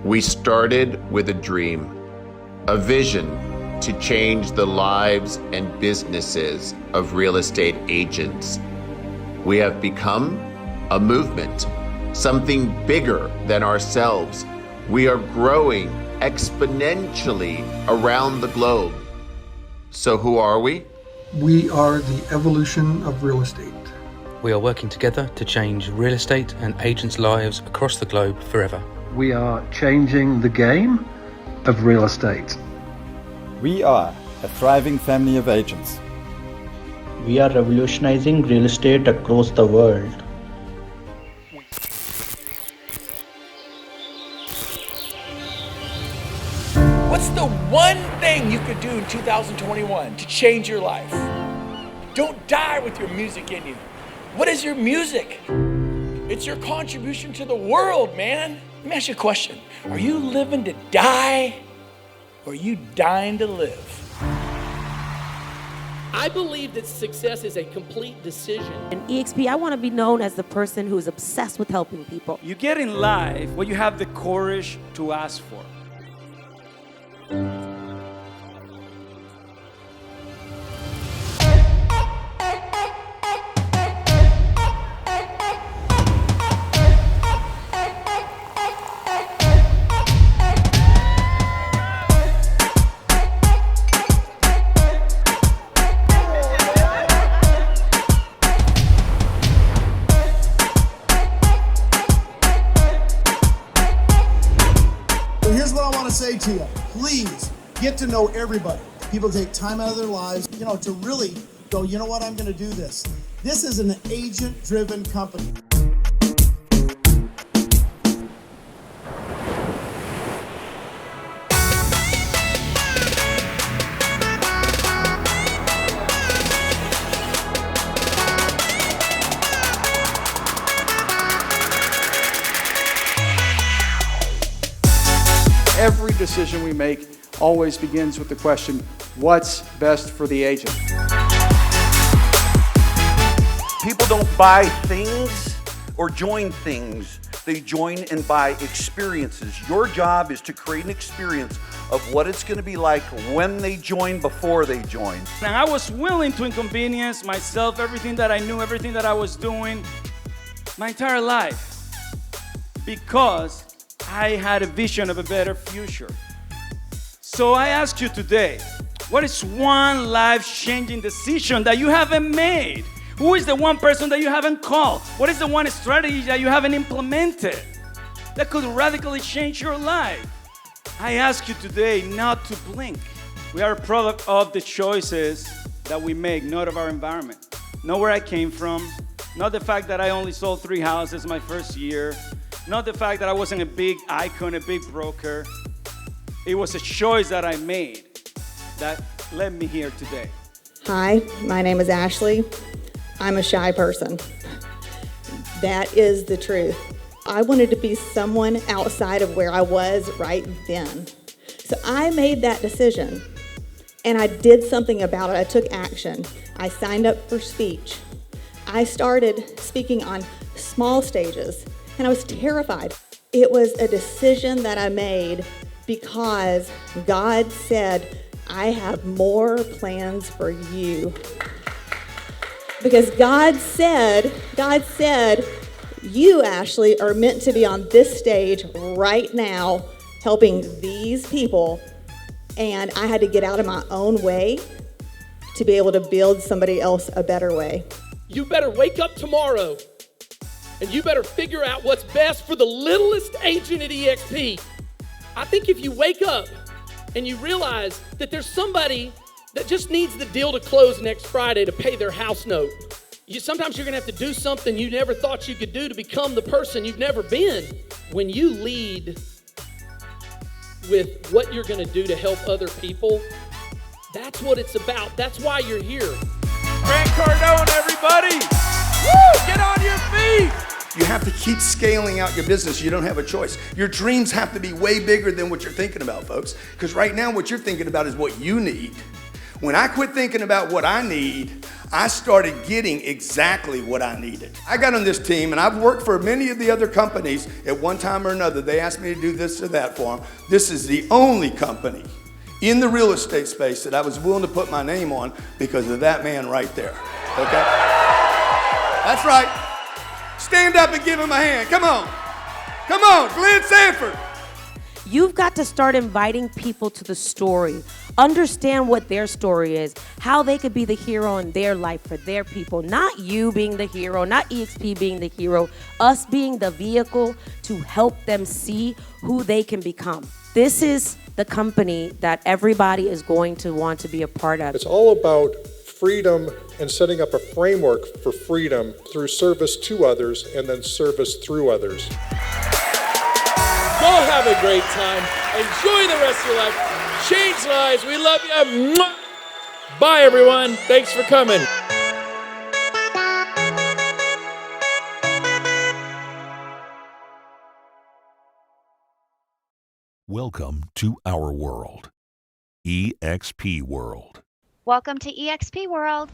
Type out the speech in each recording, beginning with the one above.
We started with a dream, a vision to change the lives and businesses of real estate agents. We have become a movement, something bigger than ourselves. We are growing exponentially around the globe. So who are we? We are the evolution of real estate. We are working together to change real estate and agents' lives across the globe forever. We are changing the game of real estate. We are a thriving family of agents. We are revolutionizing real estate across the world. What's the one thing you could do in 2021 to change your life? Don't die with your music in you. What is your music? It's your contribution to the world, man. Let me ask you a question. Are you living to die, or are you dying to live? I believe that success is a complete decision. In EXP, I want to be known as the person who is obsessed with helping people. You get in life what you have the courage to ask for. Here's what I want to say to you. Please get to know everybody. People take time out of their lives, to really go, you know what, I'm going to do this. This is an agent-driven company. Every decision we make always begins with the question, what's best for the agent? People don't buy things or join things. They join and buy experiences. Your job is to create an experience of what it's going to be like when they join, before they join. And I was willing to inconvenience myself, everything that I knew, everything that I was doing, my entire life, because I had a vision of a better future. So I ask you today, what is one life-changing decision that you haven't made? Who is the one person that you haven't called? What is the one strategy that you haven't implemented that could radically change your life? I ask you today not to blink. We are a product of the choices that we make, not of our environment. Not where I came from, not the fact that I only sold 3 houses my first year, not the fact that I wasn't a big icon, a big broker. It was a choice that I made that led me here today. Hi, my name is Ashley. I'm a shy person. That is the truth. I wanted to be someone outside of where I was right then. So I made that decision and I did something about it. I took action. I signed up for speech. I started speaking on small stages. And I was terrified. It was a decision that I made because God said, I have more plans for you. Because God said, you, Ashley, are meant to be on this stage right now, helping these people. And I had to get out of my own way to be able to build somebody else a better way. You better wake up tomorrow and you better figure out what's best for the littlest agent at EXP. I think if you wake up and you realize that there's somebody that just needs the deal to close next Friday to pay their house note, sometimes you're gonna have to do something you never thought you could do to become the person you've never been. When you lead with what you're gonna do to help other people, that's what it's about. That's why you're here. Grant Cardone, everybody! Woo! Get on your feet! You have to keep scaling out your business. You don't have a choice. Your dreams have to be way bigger than what you're thinking about, folks. Because right now what you're thinking about is what you need. When I quit thinking about what I need, I started getting exactly what I needed. I got on this team, and I've worked for many of the other companies at one time or another. They asked me to do this or that for them. This is the only company in the real estate space that I was willing to put my name on because of that man right there, okay? That's right. Stand up and give him a hand. Come on. Come on, Glenn Sanford. You've got to start inviting people to the story. Understand what their story is, how they could be the hero in their life for their people. Not you being the hero, not EXP being the hero, us being the vehicle to help them see who they can become. This is the company that everybody is going to want to be a part of. It's all about freedom and setting up a framework for freedom through service to others and then service through others. Go have a great time. Enjoy the rest of your life. Change lives. We love you. Mwah. Bye, everyone. Thanks for coming. Welcome to our world, EXP World. Welcome to EXP World.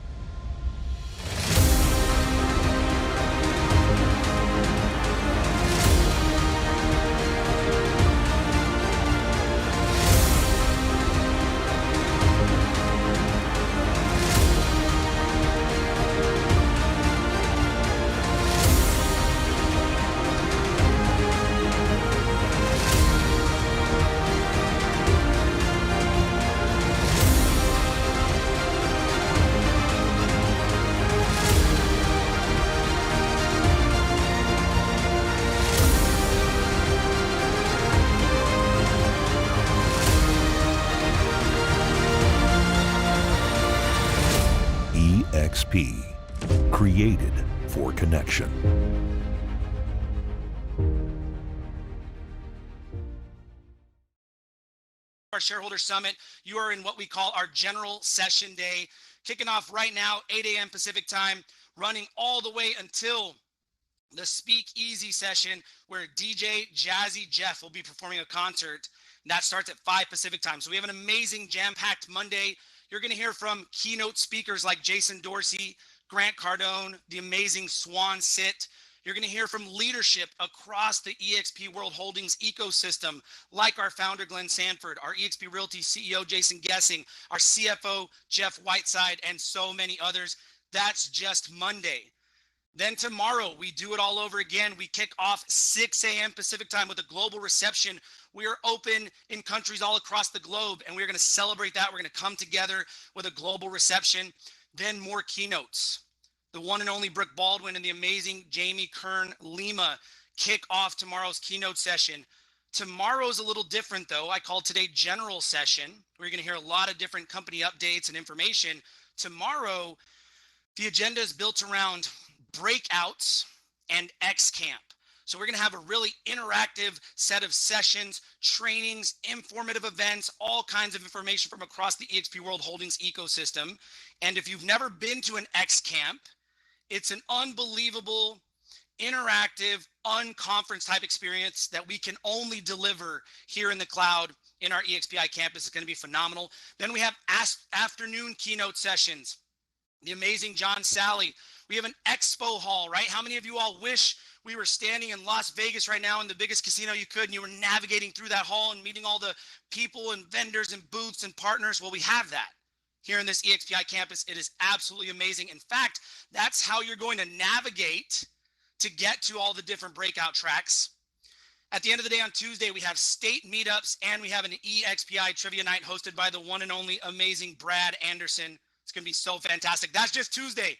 EXP, created for connection. Our shareholder summit, you are in what we call our general session day, kicking off right now, 8 a.m. Pacific time, running all the way until the Speak Easy session, where DJ Jazzy Jeff will be performing a concert. And that starts at 5 Pacific time. So we have an amazing jam-packed Monday. You're going to hear from keynote speakers like Jason Dorsey, Grant Cardone, the amazing Swan Sit. You're going to hear from leadership across the EXP World Holdings ecosystem, like our founder, Glenn Sanford, our EXP Realty CEO, Jason Gessing, our CFO, Jeff Whiteside, and so many others. That's just Monday. Then tomorrow, we do it all over again. We kick off 6 a.m. Pacific time with a global reception. We are open in countries all across the globe, and we're going to celebrate that. We're going to come together with a global reception. Then more keynotes. The one and only Brooke Baldwin and the amazing Jamie Kern Lima kick off tomorrow's keynote session. Tomorrow's a little different, though. I call today general session. We're going to hear a lot of different company updates and information. Tomorrow, the agenda is built around breakouts and X Camp. So we're going to have a really interactive set of sessions, trainings, informative events, all kinds of information from across the EXP World Holdings ecosystem. And if you've never been to an X Camp, it's an unbelievable, interactive, unconference type experience that we can only deliver here in the cloud in our EXPI campus. It's going to be phenomenal. Then we have afternoon keynote sessions. The amazing John Sally. We have an expo hall, right? How many of you all wish we were standing in Las Vegas right now in the biggest casino you could, and you were navigating through that hall and meeting all the people and vendors and booths and partners? Well, we have that here in this EXPI campus. It is absolutely amazing. In fact, that's how you're going to navigate to get to all the different breakout tracks. At the end of the day on Tuesday, we have state meetups, and we have an EXPI trivia night hosted by the one and only amazing Brad Anderson. It's going to be so fantastic. That's just Tuesday.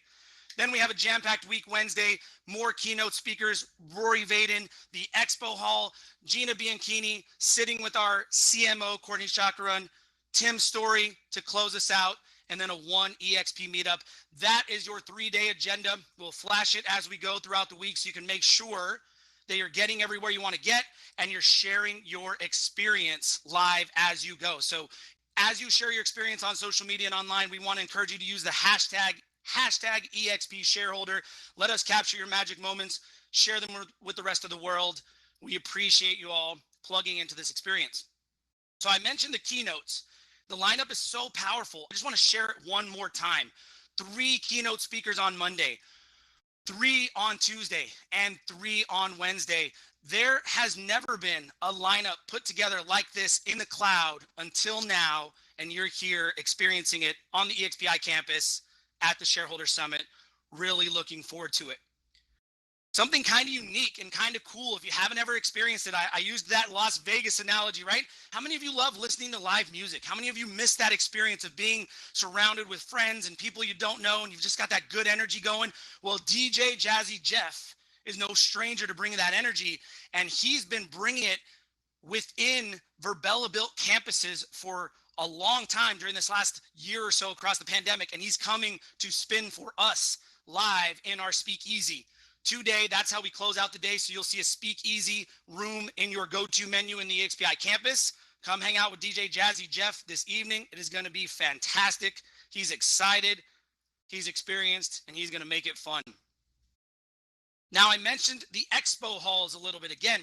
Then we have a jam-packed week Wednesday, more keynote speakers, Rory Vaden, the Expo Hall, Gina Bianchini, sitting with our CMO, Courtney Chakaran, Tim Story to close us out, and then a one EXP meetup. That is your 3-day agenda. We'll flash it as we go throughout the week so you can make sure that you're getting everywhere you want to get and you're sharing your experience live as you go. So as you share your experience on social media and online, we want to encourage you to use the hashtag EXP'SHAREHOLDER. Let us capture your magic moments, share them with the rest of the world. We appreciate you all plugging into this experience. So I mentioned the keynotes. The lineup is so powerful. I just want to share it one more time. 3 keynote speakers on Monday, 3 on Tuesday, and 3 on Wednesday. There has never been a lineup put together like this in the cloud until now, and you're here experiencing it on the EXPI campus at the Shareholder Summit. Really looking forward to it. Something kind of unique and kind of cool. If you haven't ever experienced it, I used that Las Vegas analogy, right? How many of you love listening to live music? How many of you miss that experience of being surrounded with friends and people you don't know and you've just got that good energy going? Well, DJ Jazzy Jeff is no stranger to bringing that energy, and he's been bringing it within Verbella built campuses for a long time during this last year or so across the pandemic, and he's coming to spin for us live in our speakeasy. Today, that's how we close out the day. So you'll see a speakeasy room in your go-to menu in the EXPI campus. Come hang out with DJ Jazzy Jeff this evening. It is going to be fantastic. He's excited, he's experienced, and he's going to make it fun. Now, I mentioned the expo halls a little bit. Again,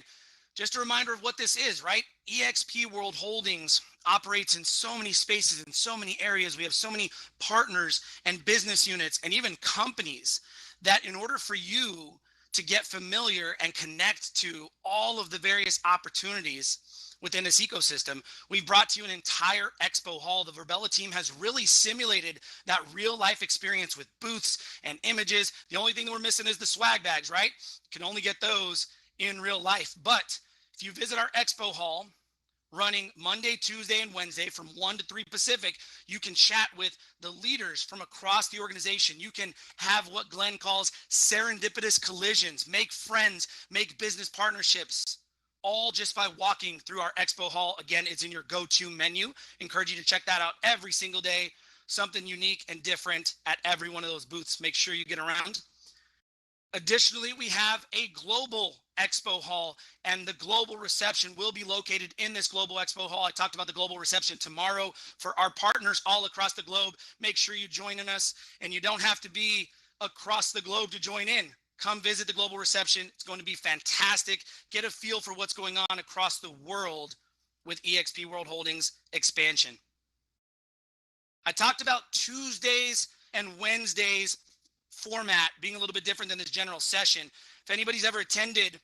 just a reminder of what this is, right? EXP World Holdings operates in so many spaces, in so many areas. We have so many partners and business units and even companies that in order for you to get familiar and connect to all of the various opportunities within this ecosystem, we've brought to you an entire expo hall. The Verbella team has really simulated that real life experience with booths and images. The only thing that we're missing is the swag bags, right? You can only get those in real life. But if you visit our expo hall, running Monday, Tuesday, and Wednesday from 1 to 3 Pacific, you can chat with the leaders from across the organization. You can have what Glenn calls serendipitous collisions, make friends, make business partnerships, all just by walking through our expo hall. Again, it's in your go-to menu. Encourage you to check that out every single day. Something unique and different at every one of those booths. Make sure you get around. Additionally, we have a global expo hall, and the global reception will be located in this global expo hall. I talked about the global reception tomorrow for our partners all across the globe. Make sure you join in us, and you don't have to be across the globe to join in. Come visit the global reception. It's going to be fantastic. Get a feel for what's going on across the world with EXP World Holdings expansion. I talked about Tuesdays and Wednesdays format being a little bit different than this general session. If anybody's ever attended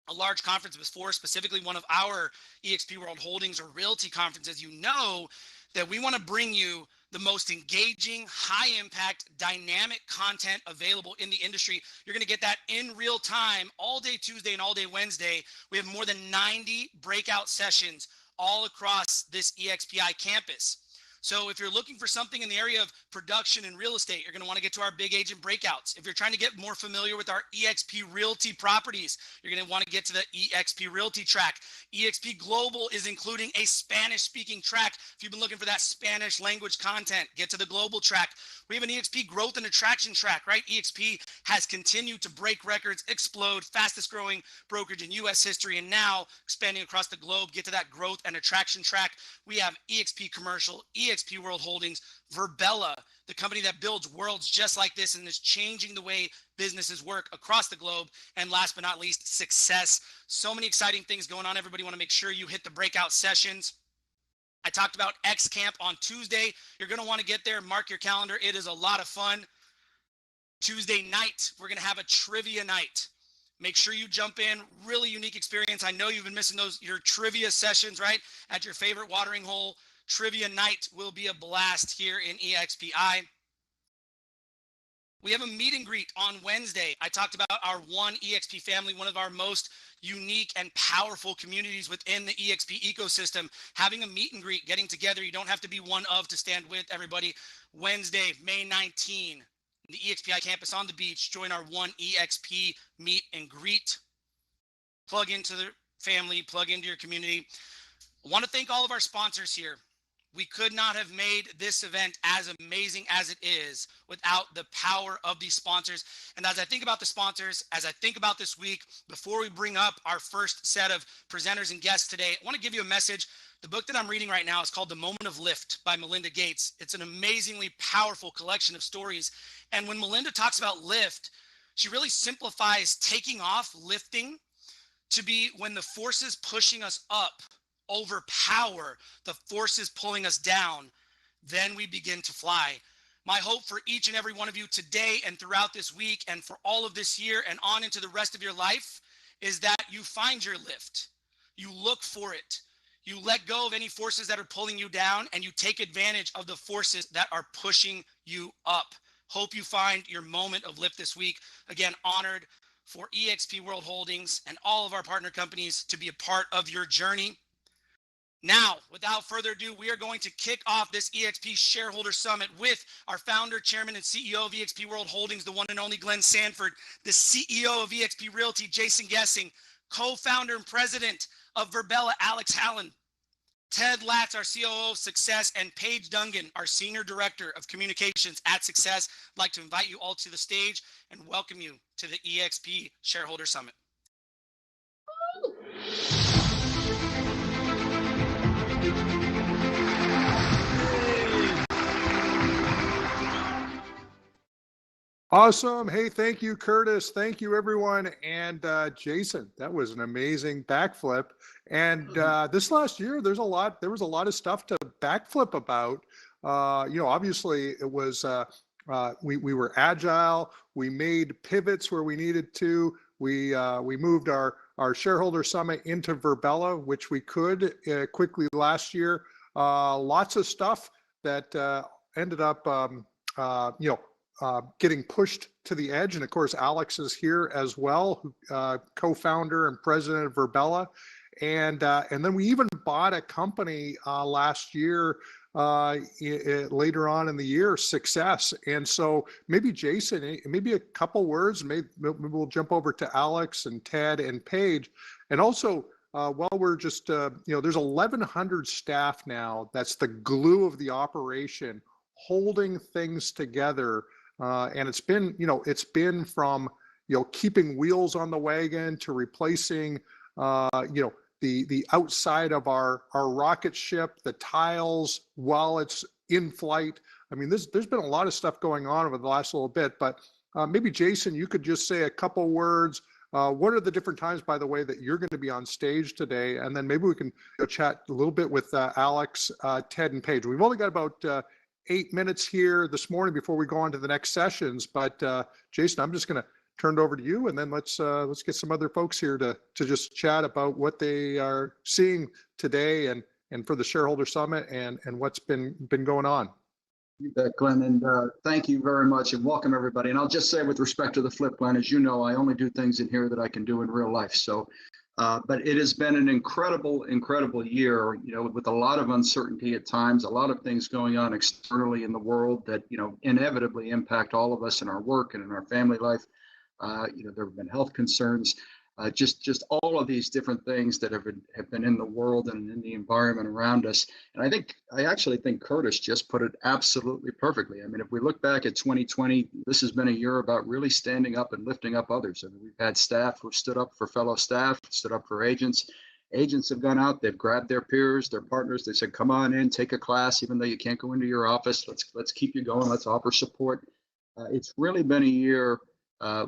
a large conference before, specifically one of our EXP World Holdings or Realty conferences, you know that we want to bring you the most engaging, high impact, dynamic content available in the industry. You're going to get that in real time all day Tuesday and all day Wednesday. We have more than 90 breakout sessions all across this EXPI campus. So if you're looking for something in the area of production and real estate, you're going to want to get to our big agent breakouts. If you're trying to get more familiar with our EXP Realty properties, you're going to want to get to the EXP Realty track. EXP Global is including a Spanish speaking track. If you've been looking for that Spanish language content, get to the global track. We have an EXP growth and attraction track, right? EXP has continued to break records, explode, fastest growing brokerage in US history, and now expanding across the globe. Get to that growth and attraction track. We have EXP Commercial, EXP World Holdings, Verbella, the company that builds worlds just like this and is changing the way businesses work across the globe. And last but not least, Success. So many exciting things going on. Everybody want to make sure you hit the breakout sessions. I talked about X Camp on Tuesday. You're going to want to get there. Mark your calendar. It is a lot of fun. Tuesday night, we're going to have a trivia night. Make sure you jump in. Really unique experience. I know you've been missing your trivia sessions, right? At your favorite watering hole. Trivia night will be a blast here in EXPI. We have a meet and greet on Wednesday. I talked about our One EXP family, one of our most unique and powerful communities within the EXP ecosystem. Having a meet and greet, getting together. You don't have to be one of to stand with everybody. Wednesday, May 19, the EXPI campus on the beach. Join our One EXP meet and greet. Plug into the family, plug into your community. I want to thank all of our sponsors here. We could not have made this event as amazing as it is without the power of these sponsors. And as I think about the sponsors, as I think about this week, before we bring up our first set of presenters and guests today, I want to give you a message. The book that I'm reading right now is called The Moment of Lift by Melinda Gates. It's an amazingly powerful collection of stories. And when Melinda talks about lift, she really simplifies taking off, lifting, to be when the forces pushing us up overpower the forces pulling us down, then we begin to fly. My hope for each and every one of you today and throughout this week and for all of this year and on into the rest of your life is that you find your lift. You look for it. You let go of any forces that are pulling you down and you take advantage of the forces that are pushing you up. Hope you find your moment of lift this week. Again, honored for EXP World Holdings and all of our partner companies to be a part of your journey. Now, without further ado, we are going to kick off this EXP Shareholder Summit with our founder, chairman, and CEO of EXP World Holdings, the one and only Glenn Sanford, the CEO of EXP Realty, Jason Gessing, co-founder and president of Virbela, Alex Hallen, Ted Latz, our COO of Success, and Paige Dungan, our Senior Director of Communications at Success. I'd like to invite you all to the stage and welcome you to the EXP Shareholder Summit. Awesome. Hey, thank you, Curtis. Thank you, everyone. And Jason, that was an amazing backflip. And this last year, there was a lot of stuff to backflip about. Obviously it was, we were agile. We made pivots where we needed to. We moved our shareholder summit into Virbela, which we could quickly last year. Lots of stuff that ended up, getting pushed to the edge. And of course, Alex is here as well, co-founder and president of Virbela. And then we even bought a company last year, later on in the year, Success. And so maybe Jason, maybe a couple words, maybe we'll jump over to Alex and Ted and Paige. And also, while we're just, there's 1,100 staff now. That's the glue of the operation, holding things together. And it's been from, keeping wheels on the wagon to replacing, the outside of our rocket ship, the tiles while it's in flight. I mean, there's been a lot of stuff going on over the last little bit, but maybe Jason, you could just say a couple words. What are the different times, by the way, that you're going to be on stage today? And then maybe we can chat a little bit with Alex, Ted, and Paige. We've only got about 8 minutes here this morning before we go on to the next sessions. But Jason, I'm just going to turn it over to you, and then let's get some other folks here to just chat about what they are seeing today and for the shareholder summit and what's been going on. You bet, Glenn, and thank you very much, and welcome everybody. And I'll just say, with respect to the flip, Glenn, as you know, I only do things in here that I can do in real life. So, but it has been an incredible year, with a lot of uncertainty at times, a lot of things going on externally in the world that, inevitably impact all of us in our work and in our family life. There have been health concerns, just all of these different things that have been in the world and in the environment around us. And I actually think Curtis just put it absolutely perfectly. I mean, if we look back at 2020, this has been a year about really standing up and lifting up others. I mean, we've had staff who've stood up for fellow staff, stood up for agents. Agents have gone out, they've grabbed their peers, their partners. They said, come on in, take a class, even though you can't go into your office. Let's keep you going. Let's offer support. It's really been a year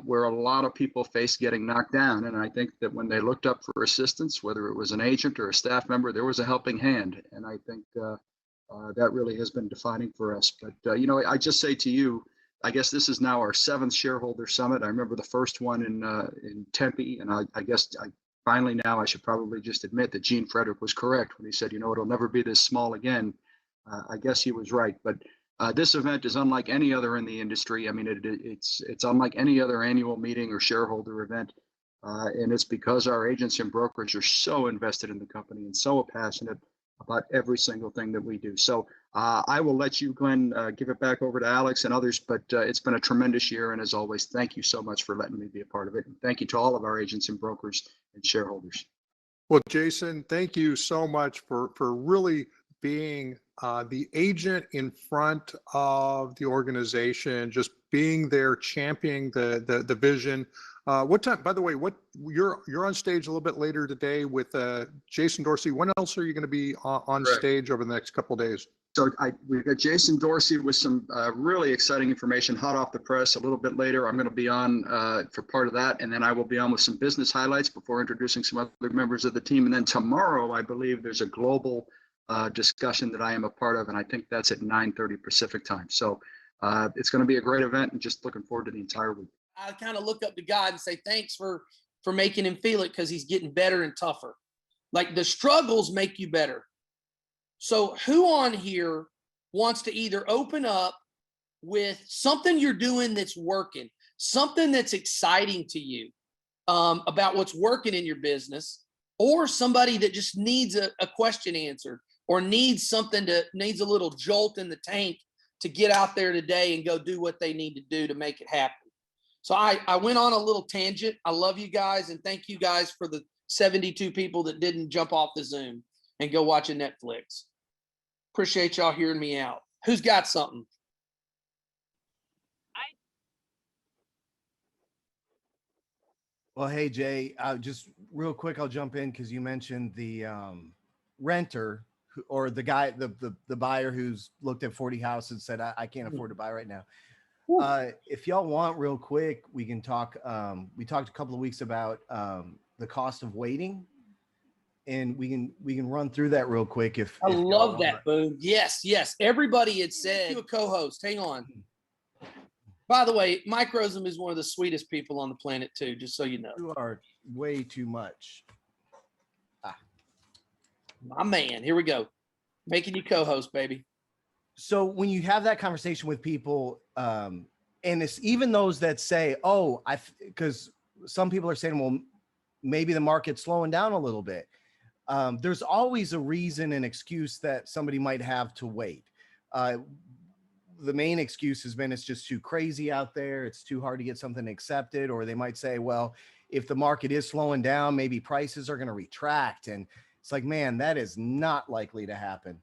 where a lot of people face getting knocked down. And I think that when they looked up for assistance, whether it was an agent or a staff member, there was a helping hand. And I think that really has been defining for us. But, I just say to you, I guess this is now our 7th shareholder summit. I remember the first one in Tempe. And I guess finally now I should probably just admit that Gene Frederick was correct when he said, it'll never be this small again. I guess he was right. But this event is unlike any other in the industry. I mean, it's unlike any other annual meeting or shareholder event. And it's because our agents and brokers are so invested in the company and so passionate about every single thing that we do. So I will let you, Glenn, give it back over to Alex and others, but it's been a tremendous year. And as always, thank you so much for letting me be a part of it. And thank you to all of our agents and brokers and shareholders. Well, Jason, thank you so much for really being the agent in front of the organization, just being there, championing the vision. What time, by the way, you're on stage a little bit later today with Jason Dorsey. When else are you going to be on stage over the next couple of days? So we've got Jason Dorsey with some really exciting information, hot off the press. A little bit later, I'm going to be on for part of that, and then I will be on with some business highlights before introducing some other members of the team. And then tomorrow, I believe there's a global discussion that I am a part of, and I think that's at 9:30 Pacific time. So it's going to be a great event, and just looking forward to the entire week. I kind of look up to God and say, thanks for making him feel it, because he's getting better and tougher. Like, the struggles make you better. So who on here wants to either open up with something you're doing that's working, something that's exciting to you about what's working in your business, or somebody that just needs a question answered, or needs a little jolt in the tank to get out there today and go do what they need to do to make it happen. So I went on a little tangent. I love you guys, and thank you guys for the 72 people that didn't jump off the Zoom and go watch a Netflix. Appreciate y'all hearing me out. Who's got something? Well, hey, Jay, just real quick, I'll jump in because you mentioned the renter or the guy, the buyer who's looked at 40 houses and said, I can't afford to buy right now. If y'all want, real quick, we can talk. We talked a couple of weeks about the cost of waiting, and we can run through that real quick. If love that, Boom. Yes. Everybody had said you a co-host. Hang on. By the way, Mike Rosen is one of the sweetest people on the planet too, just so you know. You are way too much. My man, here we go. Making you co-host, baby. So when you have that conversation with people, and it's even those that say, oh, because some people are saying, well, maybe the market's slowing down a little bit. There's always a reason and excuse that somebody might have to wait. The main excuse has been it's just too crazy out there. It's too hard to get something accepted. Or they might say, well, if the market is slowing down, maybe prices are going to retract. And it's like, man, that is not likely to happen.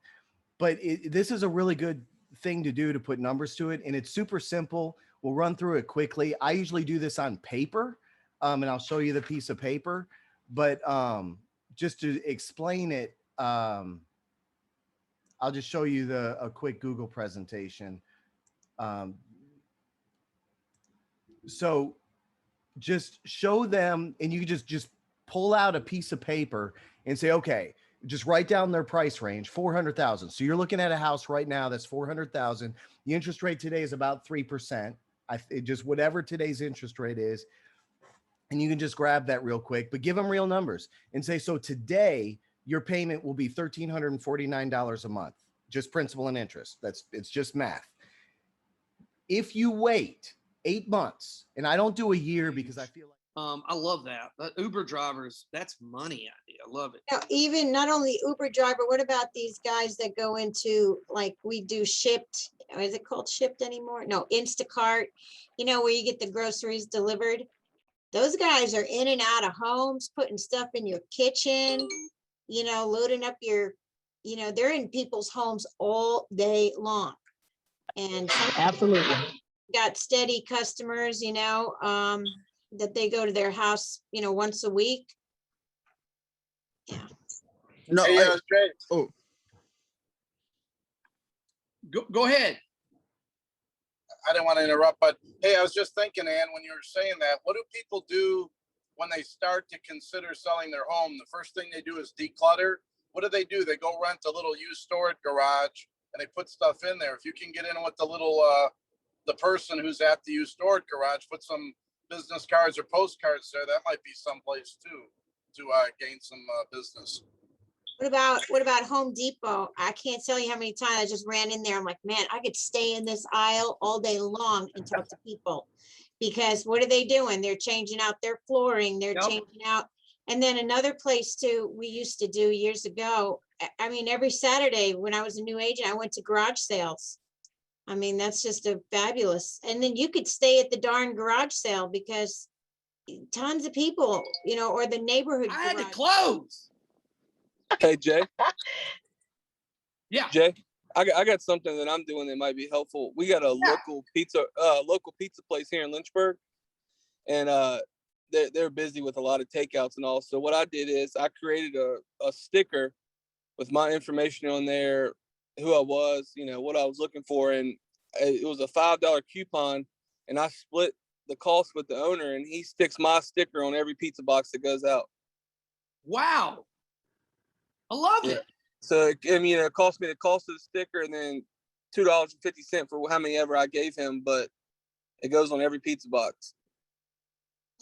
But this is a really good thing to do, to put numbers to it. And it's super simple. We'll run through it quickly. I usually do this on paper, and I'll show you the piece of paper. But just to explain it, I'll just show you a quick Google presentation. So just show them, and you just pull out a piece of paper and say, okay, just write down their price range, 400,000. So you're looking at a house right now that's 400,000. The interest rate today is about 3%. Just whatever today's interest rate is. And you can just grab that real quick, but give them real numbers and say, so today your payment will be $1,349 a month, just principal and interest. It's just math. If you wait 8 months, and I don't do a year because I feel like, I love that. Uber drivers, that's money idea. I love it. Now, even not only Uber driver, what about these guys that go into, like, we do Shipped, or is it called Shipped anymore? No, Instacart, where you get the groceries delivered. Those guys are in and out of homes, putting stuff in your kitchen, loading up your, they're in people's homes all day long. And Absolutely. got steady customers, that they go to their house, once a week. Yeah. No, Oh, go ahead. I didn't want to interrupt, but hey, I was just thinking, Ann, when you were saying that, what do people do when they start to consider selling their home? The first thing they do is declutter. What do? They go rent a little used storage garage and they put stuff in there. If you can get in with the little, the person who's at the used storage garage, put some business cards or postcards there, that might be someplace too to gain some business. What about Home Depot? I can't tell you how many times I just ran in there. I'm like, man, I could stay in this aisle all day long and talk to people, because what are they doing? They're changing out their flooring. They're changing out. And then another place too, we used to do years ago. I mean, every Saturday when I was a new agent, I went to garage sales. I mean, that's just a fabulous. And then you could stay at the darn garage sale because tons of people, or the neighborhood. I had to close. Hey, Jay. Yeah. Jay, I got something that I'm doing that might be helpful. We got a local pizza place here in Lynchburg, and they're busy with a lot of takeouts and all. So what I did is I created a sticker with my information on there, who I was, you know, what I was looking for. And it was a $5 coupon, and I split the cost with the owner, and he sticks my sticker on every pizza box that goes out. Wow. I love it. So, I mean, it cost me the cost of the sticker and then $2.50 for how many ever I gave him, but it goes on every pizza box.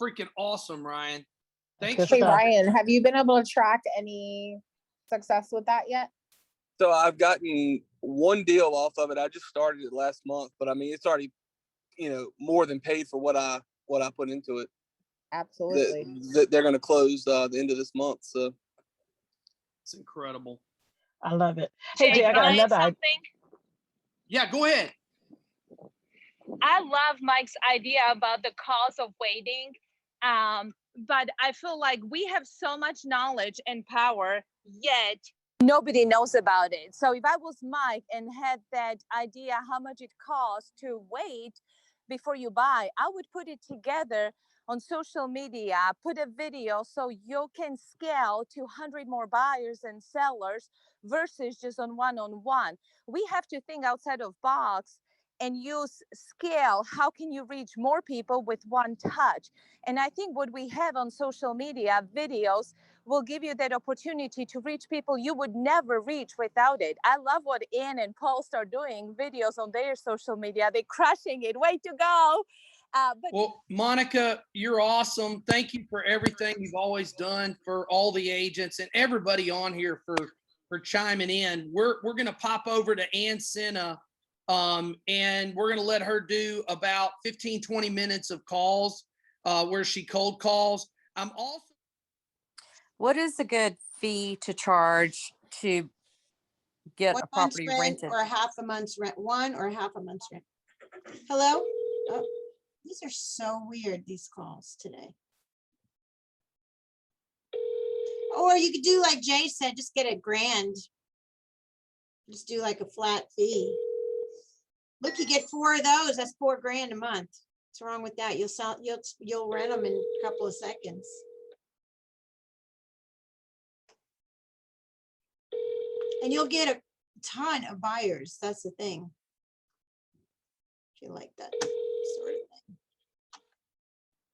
Freaking awesome, Ryan. Hey, Thanks for that. Ryan, have you been able to track any success with that yet? So I've gotten one deal off of it. I just started it last month, but I mean, it's already, you know, more than paid for what I put into it. Absolutely. They're going to close the end of this month. So it's incredible. I love it. Hey, Jay, I got another idea. Yeah, go ahead. I love Mike's idea about the cost of waiting. But I feel like we have so much knowledge and power, yet nobody knows about it. So if I was Mike and had that idea how much it costs to wait before you buy, I would put it together on social media, put a video so you can scale to 100 more buyers and sellers versus just on one-on-one. We have to think outside of box and use scale. How can you reach more people with one touch? And I think what we have on social media, videos, will give you that opportunity to reach people you would never reach without it. I love what Ann and Paul are doing, videos on their social media. They're crushing it. Way to go. Well, Monica, you're awesome. Thank you for everything you've always done for all the agents and everybody on here for chiming in. We're going to pop over to Ann Senna, and we're going to let her do about 15, 20 minutes of calls where she cold calls. I'm also. What is a good fee to charge to get a property rented? Or half a month's rent, one or half a month's rent. Hello? Oh, these are so weird, these calls today. Or you could do like Jay said, just get $1,000. Just do like a flat fee. Look, you get 4 of those. That's $4,000 a month. What's wrong with that? You'll rent them in a couple of seconds. And you'll get a ton of buyers. That's the thing. If you like that sort of thing.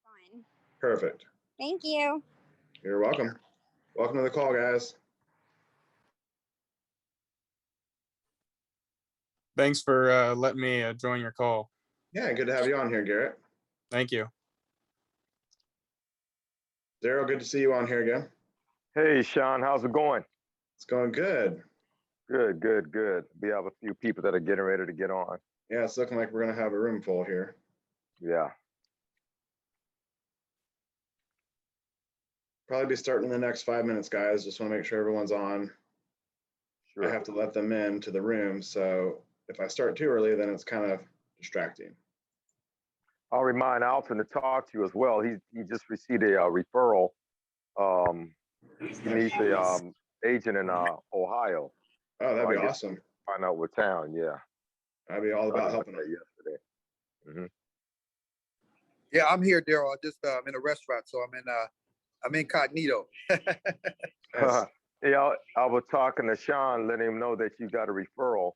Fine. Perfect. Thank you. You're welcome. Welcome to the call, guys. Thanks for letting me join your call. Yeah, good to have you on here, Garrett. Thank you. Daryl, good to see you on here again. Hey, Sean, how's it going? It's going good. Good, good, good. We have a few people that are getting ready to get on. Yeah, it's looking like we're going to have a room full here. Yeah. Probably be starting in the next 5 minutes, guys. Just want to make sure everyone's on. Sure. I have to let them in to the room. So if I start too early, then it's kind of distracting. I'll remind Alton to talk to you as well. He just received a referral. He needs a agent in Ohio. Oh, that'd be awesome. Find out what town, yeah. I'd be all about helping them. Yesterday. Mm-hmm. Yeah, I'm here, Daryl. I just I'm in a restaurant, so I'm incognito. Yeah, I was talking to Sean, letting him know that you got a referral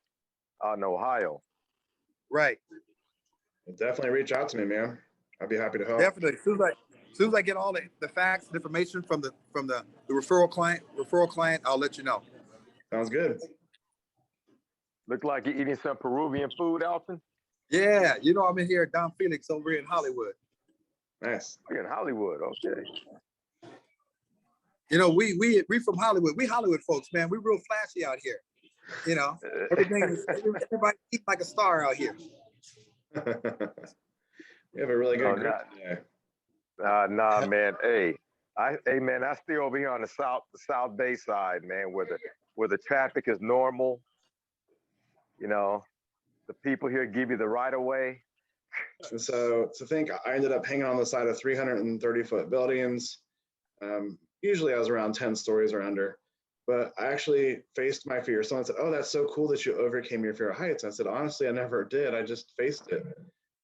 out in Ohio. Right. Definitely reach out to me, man. I'd be happy to help. Definitely. As soon as I get all the facts and information from the referral client, I'll let you know. Sounds good. Look like you're eating some Peruvian food, Alton? Yeah, you know I'm in here at Don Felix over here in Hollywood. Nice. You're in Hollywood, okay. You know, we from Hollywood. We Hollywood folks, man. We real flashy out here. You know, everybody eats like a star out here. We have a really good group today. Nah, man. Hey, man, I stay over here on the South Bay side, man, where the traffic is normal. You know, the people here give you the right of way. And so to think, I ended up hanging on the side of 330-foot buildings. Usually I was around 10 stories or under, but I actually faced my fear. Someone said, "Oh, that's so cool that you overcame your fear of heights." I said, honestly, I never did. I just faced it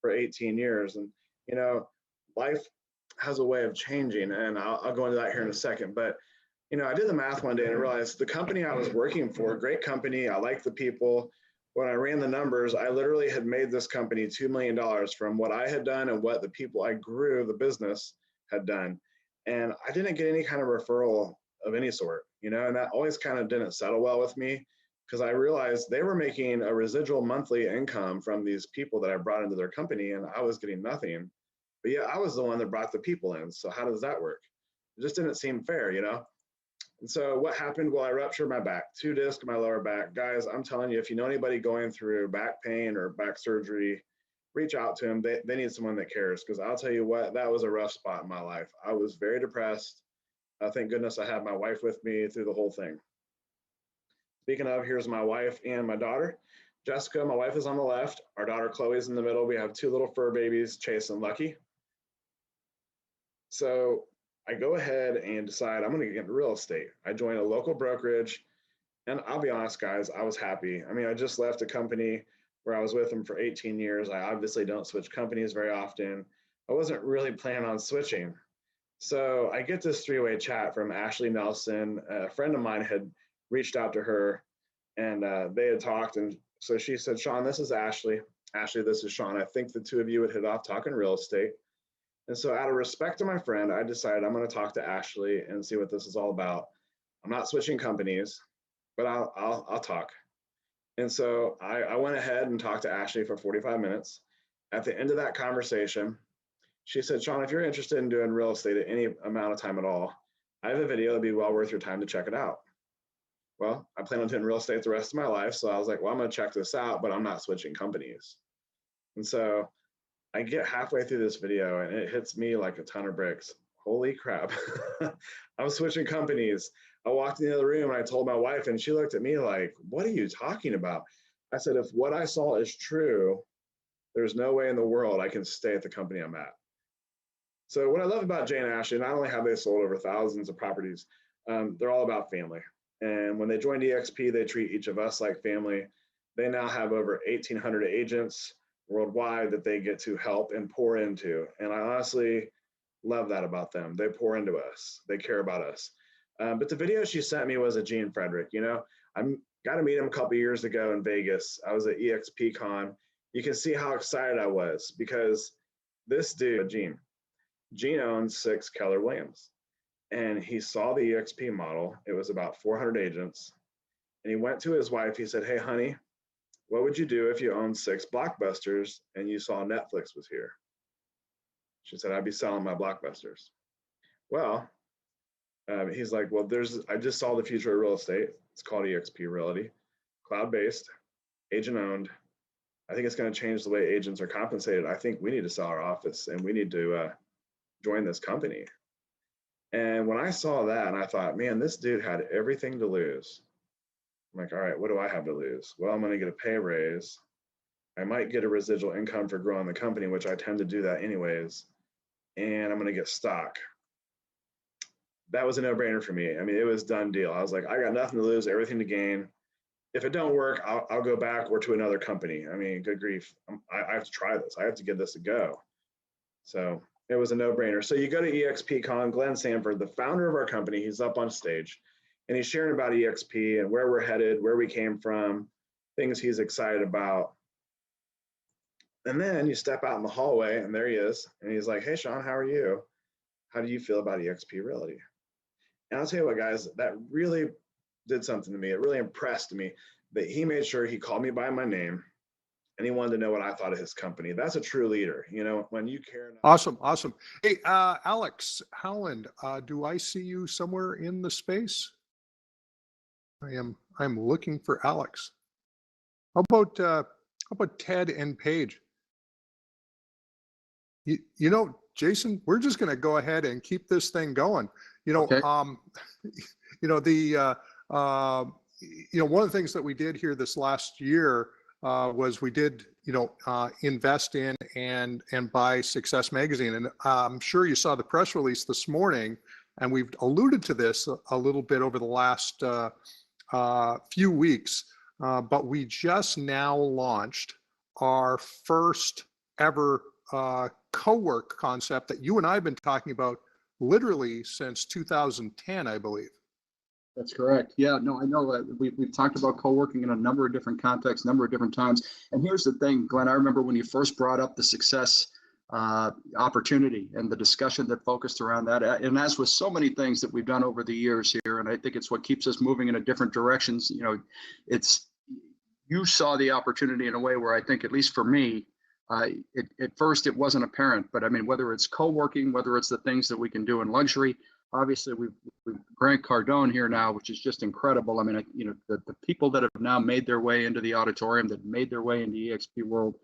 for 18 years. And, you know, life has a way of changing, and I'll go into that here in a second. But, I did the math one day and I realized the company I was working for, great company, I liked the people. When I ran the numbers, I literally had made this company $2 million from what I had done and what the people I grew the business had done. And I didn't get any kind of referral of any sort, and that always kind of didn't settle well with me because I realized they were making a residual monthly income from these people that I brought into their company and I was getting nothing. But yeah, I was the one that brought the people in. So how does that work? It just didn't seem fair, And so what happened? Well, I ruptured my back, 2 discs in my lower back. Guys, I'm telling you, if you know anybody going through back pain or back surgery, reach out to them. They need someone that cares because I'll tell you what, that was a rough spot in my life. I was very depressed. Thank goodness I had my wife with me through the whole thing. Speaking of, here's my wife and my daughter. Jessica, my wife, is on the left. Our daughter Chloe's in the middle. We have 2 little fur babies, Chase and Lucky. So I go ahead and decide I'm going to get into real estate. I joined a local brokerage, and I'll be honest, guys, I was happy. I mean, I just left a company where I was with them for 18 years. I obviously don't switch companies very often. I wasn't really planning on switching. So I get this 3-way chat from Ashley Nelson. A friend of mine had reached out to her, and they had talked. And so she said, Sean, this is Ashley. Ashley, this is Sean. I think the 2 of you would hit off talking real estate. And so out of respect to my friend, I decided I'm going to talk to Ashley and see what this is all about. I'm not switching companies, but I'll talk. And so I went ahead and talked to Ashley for 45 minutes. At the end of that conversation, she said, Sean, if you're interested in doing real estate at any amount of time at all, I have a video that'd be well worth your time to check it out. Well, I plan on doing real estate the rest of my life. So I was like, well, I'm going to check this out, but I'm not switching companies. And so I get halfway through this video and it hits me like a ton of bricks. Holy crap. I'm switching companies. I walked in the other room and I told my wife and she looked at me like, what are you talking about? I said, if what I saw is true, there's no way in the world I can stay at the company I'm at. So what I love about Jay and Ashley, not only have they sold over thousands of properties, they're all about family. And when they joined EXP, they treat each of us like family. They now have over 1,800 agents worldwide that they get to help and pour into. And I honestly love that about them. They pour into us. They care about us. But the video she sent me was a Gene Frederick. I got to meet him a couple years ago in Vegas. I was at EXPCon. You can see how excited I was because this dude, Gene owns 6 Keller Williams. And he saw the EXP model. It was about 400 agents. And he went to his wife. He said, hey, honey, what would you do if you owned 6 Blockbusters and you saw Netflix was here? She said, I'd be selling my Blockbusters. Well, he's like, well, I just saw the future of real estate. It's called EXP Realty, cloud-based, agent-owned. I think it's going to change the way agents are compensated. I think we need to sell our office and we need to join this company. And when I saw that, and I thought, man, this dude had everything to lose. I'm like, all right, what do I have to lose? Well, I'm going to get a pay raise. I might get a residual income for growing the company, which I tend to do that anyways. And I'm going to get stock. That was a no-brainer for me. I mean, it was done deal. I was like, I got nothing to lose, everything to gain. If it don't work, I'll go back or to another company. I mean, good grief. I have to try this. I have to give this a go. So it was a no-brainer. So you go to EXPCon, Glenn Sanford, the founder of our company, he's up on stage and he's sharing about EXP and where we're headed, where we came from, things he's excited about. And then you step out in the hallway and there he is. And he's like, hey, Sean, how are you? How do you feel about EXP Realty? And I'll tell you what, guys, that really did something to me. It really impressed me that he made sure he called me by my name and he wanted to know what I thought of his company. That's a true leader, when you care. Awesome. Hey, Alex Howland, do I see you somewhere in the space? I'm looking for Alex. How about Ted and Paige? Jason, we're just going to go ahead and keep this thing going. Okay. One of the things that we did here this last year was we did, invest in and buy Success Magazine. And I'm sure you saw the press release this morning, and we've alluded to this a little bit over the last few weeks, but we just now launched our first ever co-work concept that you and I have been talking about literally since 2010, I believe. That's correct. Yeah, no, I know that we've talked about co-working in a number of different contexts, number of different times. And here's the thing, Glenn, I remember when you first brought up the success opportunity and the discussion that focused around that. And as with so many things that we've done over the years here, and I think it's what keeps us moving in a different directions. You know, you saw the opportunity in a way where I think, at least for me, at first it wasn't apparent, but I mean, whether it's co-working, whether it's the things that we can do in luxury, obviously we've Grant Cardone here now, which is just incredible. I mean, you know, the people that have now made their way into the auditorium, that made their way into EXP World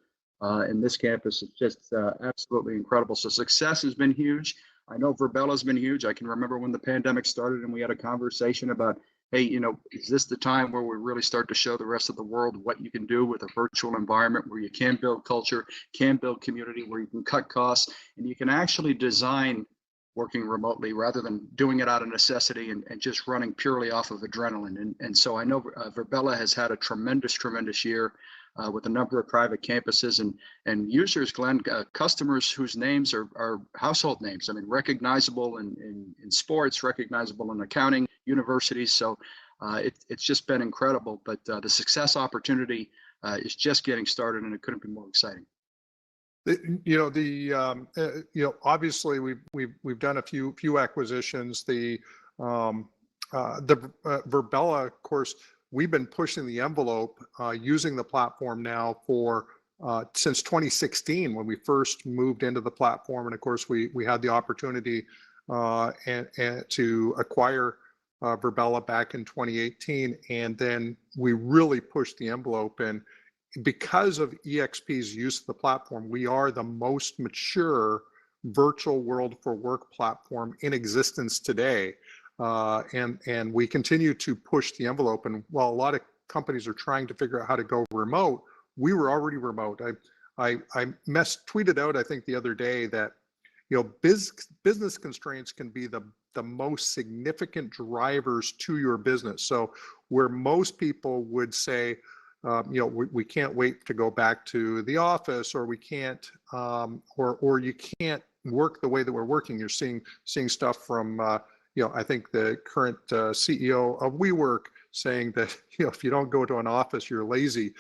in this campus is just absolutely incredible. So success has been huge. I know Verbella's been huge. I can remember when the pandemic started and we had a conversation about, hey, you know, is this the time where we really start to show the rest of the world what you can do with a virtual environment where you can build culture, can build community, where you can cut costs, and you can actually design working remotely rather than doing it out of necessity and just running purely off of adrenaline. And so I know Verbella has had a tremendous year with a number of private campuses and users, Glenn, customers whose names are household names. I mean, recognizable in sports, recognizable in accounting, universities. So it's just been incredible. But the success opportunity is just getting started, and it couldn't be more exciting. You know, obviously we've done a few acquisitions. The Verbella, of course, we've been pushing the envelope using the platform now for since 2016 when we first moved into the platform, and of course we had the opportunity and to acquire Verbella back in 2018, and then we really pushed the envelope. And because of EXP's use of the platform, we are the most mature virtual world for work platform in existence today. And we continue to push the envelope. And while a lot of companies are trying to figure out how to go remote, we were already remote. I tweeted out, I think the other day, that, you know, business constraints can be the most significant drivers to your business. So where most people would say, you know, we can't wait to go back to the office, or we can't, or you can't work the way that we're working. You're seeing stuff from, you know, I think the current CEO of WeWork saying that, you know, if you don't go to an office, you're lazy.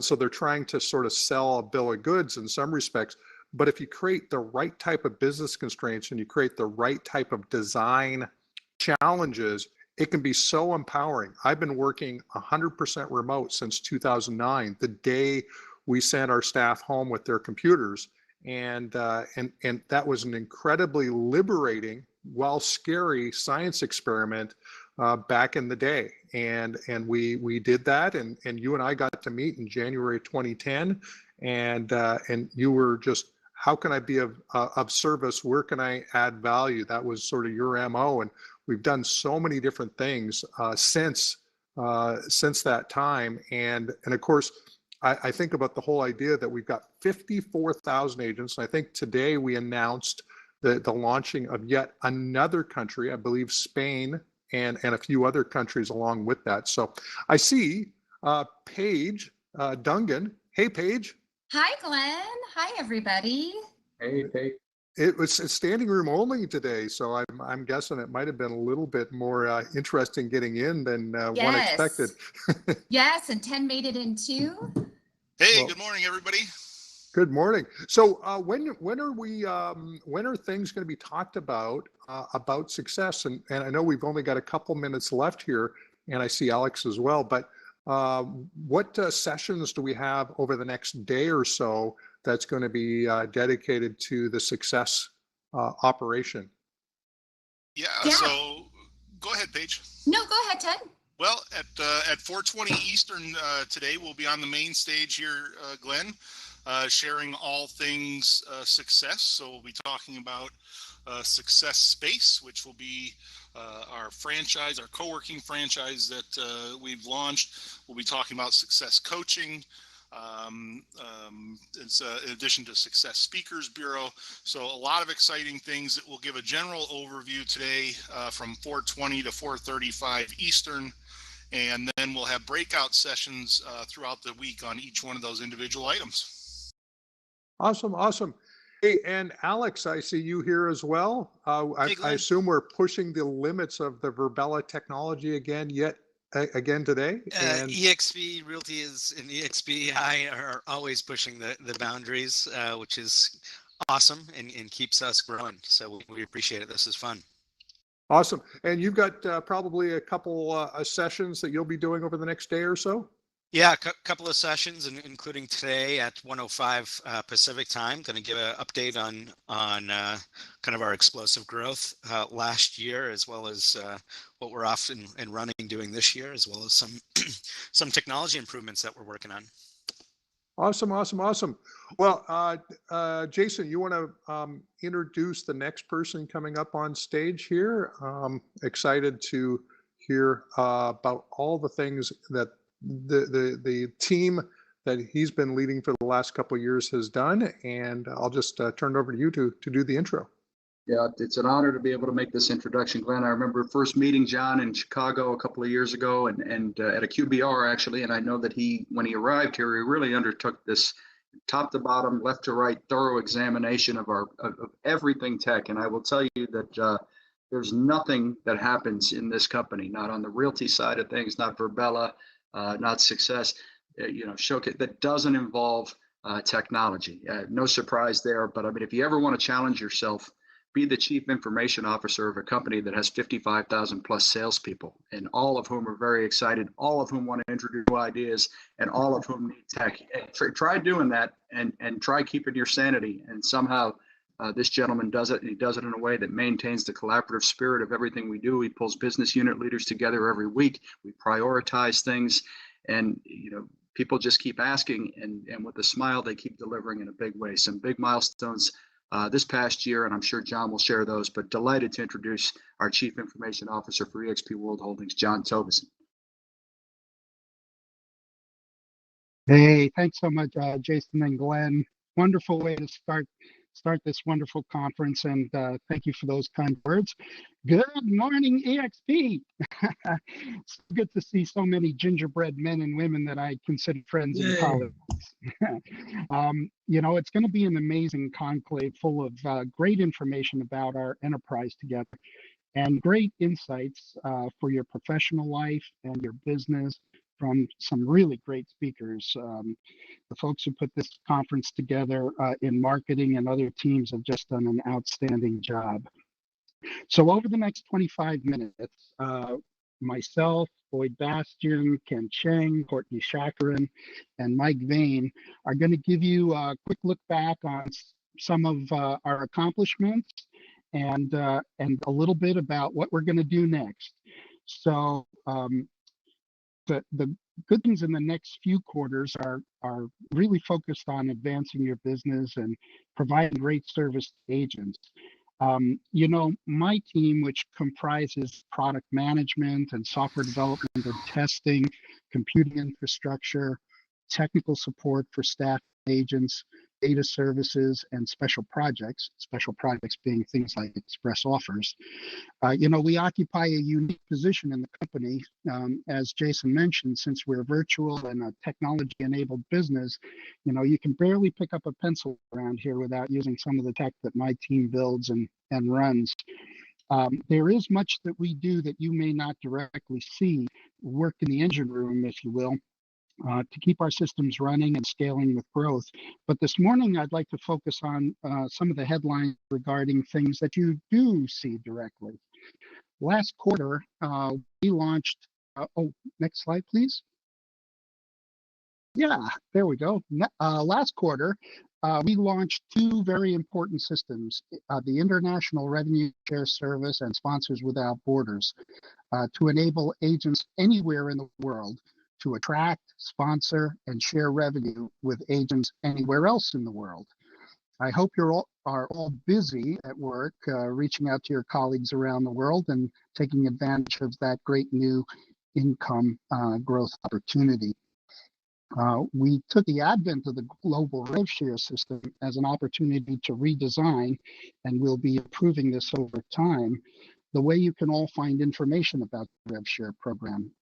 So they're trying to sort of sell a bill of goods in some respects. But if you create the right type of business constraints and you create the right type of design challenges, it can be so empowering. I've been working 100% remote since 2009, the day we sent our staff home with their computers. And that was an incredibly liberating, while scary, science experiment back in the day. And we did that, and you and I got to meet in January 2010. And you were just, how can I be of service? Where can I add value? That was sort of your MO. And we've done so many different things since that time. And of course, I think about the whole idea that we've got 54,000 agents. I think today we announced the launching of yet another country, I believe Spain, and a few other countries along with that. So I see Paige Dungan. Hey, Paige. Hi, Glenn. Hi, everybody. Hey, Paige. It's standing room only today, so I'm guessing it might have been a little bit more interesting getting in than one expected. Yes, and 10 made it in too. Hey, well, good morning, everybody. Good morning. So when are things going to be talked about success? And I know we've only got a couple minutes left here, and I see Alex as well. But what sessions do we have over the next day or so that's going to be dedicated to the success operation? Yeah. So go ahead, Paige. No, go ahead, Ted. Well, at 4:20 Eastern today, we'll be on the main stage here, Glenn, sharing all things success. So we'll be talking about Success Space, which will be our franchise, our co-working franchise that we've launched. We'll be talking about success coaching. It's in addition to Success Speakers Bureau. So a lot of exciting things that will give a general overview today from 4:20 to 4:35 Eastern. And then we'll have breakout sessions throughout the week on each one of those individual items. Awesome. Hey, and Alex, I see you here as well. I assume we're pushing the limits of the Virbela technology again today. And EXP Realty is and EXPI are always pushing the boundaries, which is awesome and keeps us growing. So we appreciate it. This is fun. awesome. And you've got probably a couple sessions that you'll be doing over the next day or so. Yeah, a couple of sessions, including today at 1:05 Pacific time. Going to give an update on kind of our explosive growth last year, as well as what we're off and running doing this year, as well as some technology improvements that we're working on. Awesome, awesome, awesome. Well, Jason, you want to introduce the next person coming up on stage here? Excited to hear about all the things that the team that he's been leading for the last couple of years has done, and I'll just turn it over to you to do the intro. Yeah, it's an honor to be able to make this introduction, Glenn. I remember first meeting John in Chicago a couple of years ago, and at a QBR actually, and I know that when he arrived here, he really undertook this top to bottom, left to right, thorough examination of everything tech. And I will tell you that there's nothing that happens in this company, not on the Realty side of things, not Virbela, not Success, Showcase, that doesn't involve technology. No surprise there. But I mean, if you ever want to challenge yourself, be the chief information officer of a company that has 55,000 plus salespeople, and all of whom are very excited, all of whom want to introduce new ideas, and all of whom need tech. Try doing that and try keeping your sanity. And somehow this gentleman does it, and he does it in a way that maintains the collaborative spirit of everything we do. He pulls business unit leaders together every week. We prioritize things, and people just keep asking, and with a smile, they keep delivering in a big way. Some big milestones this past year, and I'm sure John will share those, but delighted to introduce our Chief Information Officer for eXp World Holdings, John Tovison. Hey, thanks so much, Jason and Glenn. Wonderful way to start this wonderful conference, and thank you for those kind words. Good morning, EXP. It's good to see so many gingerbread men and women that I consider friends and colleagues. It's going to be an amazing conclave full of great information about our enterprise together and great insights for your professional life and your business from some really great speakers. The folks who put this conference together in marketing and other teams have just done an outstanding job. So over the next 25 minutes, myself, Boyd Bastian, Ken Cheng, Courtney Shacharan, and Mike Vane are going to give you a quick look back on some of our accomplishments and a little bit about what we're going to do next. So the good things in the next few quarters are really focused on advancing your business and providing great service to agents. My team, which comprises product management and software development and testing, computing infrastructure, technical support for staff agents, data services, and special projects being things like express offers. We occupy a unique position in the company. As Jason mentioned, since we're virtual and a technology-enabled business, you can barely pick up a pencil around here without using some of the tech that my team builds and runs. There is much that we do that you may not directly see, work in the engine room, if you will, to keep our systems running and scaling with growth. But this morning, I'd like to focus on some of the headlines regarding things that you do see directly. Last quarter, we launched, next slide, please. Yeah, there we go. Last quarter, we launched two very important systems, the International Revenue Share Service and Sponsors Without Borders, to enable agents anywhere in the world to attract, sponsor, and share revenue with agents anywhere else in the world. I hope you are all busy at work, reaching out to your colleagues around the world and taking advantage of that great new income growth opportunity. We took the advent of the global rev share system as an opportunity to redesign, and we'll be improving this over time, the way you can all find information about the rev share program.